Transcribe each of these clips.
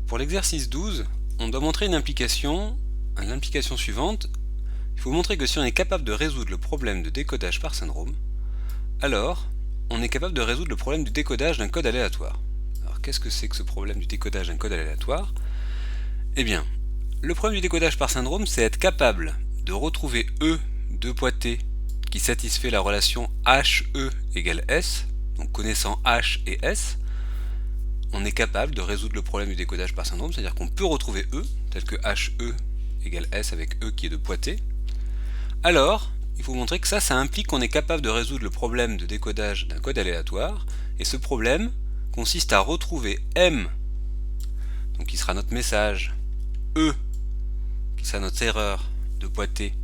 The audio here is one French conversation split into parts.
Pour l'exercice 12, on doit montrer l'implication suivante. Il faut montrer que si on est capable de résoudre le problème de décodage par syndrome, alors on est capable de résoudre le problème du décodage d'un code aléatoire. Alors qu'est-ce que c'est que ce problème du décodage d'un code aléatoire? Eh bien, le problème du décodage par syndrome, c'est être capable de retrouver E de Poitet qui satisfait la relation HE égale S, donc connaissant H et S, on est capable de résoudre le problème du décodage par syndrome, c'est-à-dire qu'on peut retrouver E, tel que HE égale S avec E qui est de Poitet. Alors, il faut montrer que ça implique qu'on est capable de résoudre le problème de décodage d'un code aléatoire, et ce problème consiste à retrouver M, donc qui sera notre message, E, qui sera notre erreur de Poitet,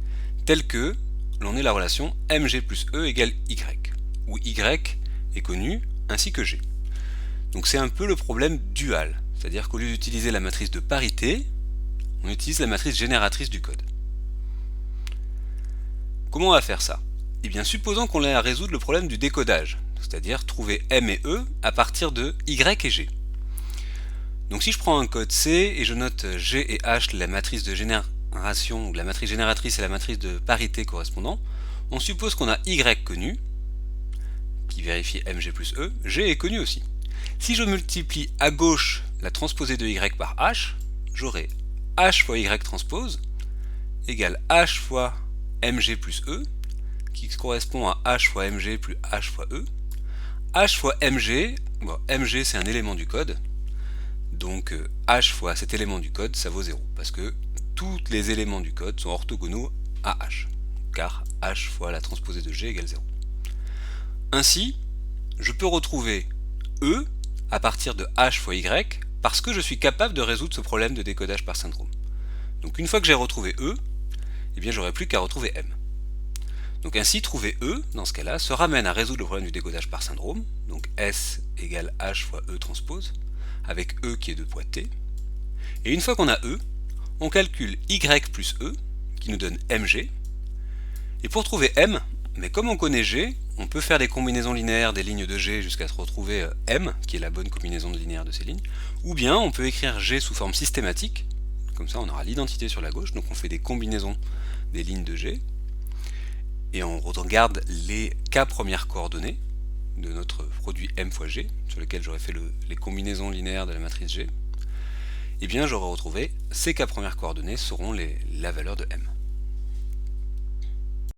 tel que l'on ait la relation Mg plus E égale Y, où Y est connu ainsi que G. Donc c'est un peu le problème dual, c'est-à-dire qu'au lieu d'utiliser la matrice de parité, on utilise la matrice génératrice du code. Comment on va faire ça? Eh bien, supposons qu'on ait à résoudre le problème du décodage, c'est-à-dire trouver M et E à partir de Y et G. Donc si je prends un code C et je note G et H, la matrice de génération, la matrice génératrice et la matrice de parité correspondant, on suppose qu'on a Y connu, qui vérifie Mg plus E, G est connu aussi. Si je multiplie à gauche la transposée de Y par H, j'aurai H fois Y transpose égale H fois Mg plus E, qui correspond à H fois Mg plus H fois E. H fois Mg, bon, Mg c'est un élément du code, donc H fois cet élément du code, ça vaut 0, parce que tous les éléments du code sont orthogonaux à H, car H fois la transposée de G égale 0. Ainsi, je peux retrouver E à partir de H fois Y, parce que je suis capable de résoudre ce problème de décodage par syndrome. Donc une fois que j'ai retrouvé E, eh bien j'aurai plus qu'à retrouver M. Donc ainsi, trouver E, dans ce cas-là, se ramène à résoudre le problème du décodage par syndrome, donc S égale H fois E transpose, avec E qui est de Poitet. Et une fois qu'on a E, on calcule Y plus E, qui nous donne Mg. Et pour trouver M, mais comme on connaît G, on peut faire des combinaisons linéaires des lignes de G jusqu'à se retrouver M, qui est la bonne combinaison linéaire de ces lignes, ou bien on peut écrire G sous forme systématique, comme ça on aura l'identité sur la gauche, donc on fait des combinaisons des lignes de G, et on regarde les k premières coordonnées de notre produit M fois G, sur lequel j'aurais fait les combinaisons linéaires de la matrice G, et bien j'aurais retrouvé ces k premières coordonnées seront la valeur de M.